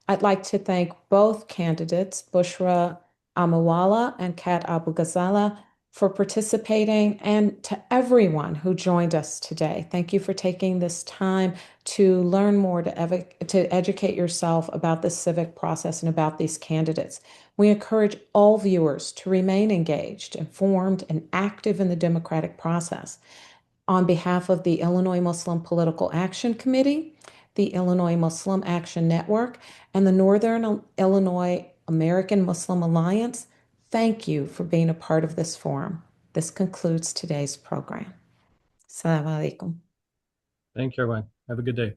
I'd like to thank both candidates, Bushra Amiwala and Kat Abughazaleh, for participating, and to everyone who joined us today. Thank you for taking this time to learn more, to educate yourself about the civic process and about these candidates. We encourage all viewers to remain engaged, informed, and active in the democratic process. On behalf of the Illinois Muslim Political Action Committee, the Illinois Muslim Action Network, and the Northern Illinois American Muslim Alliance, thank you for being a part of this forum. This concludes today's program. Assalamu alaikum. Thank you, everyone. Have a good day.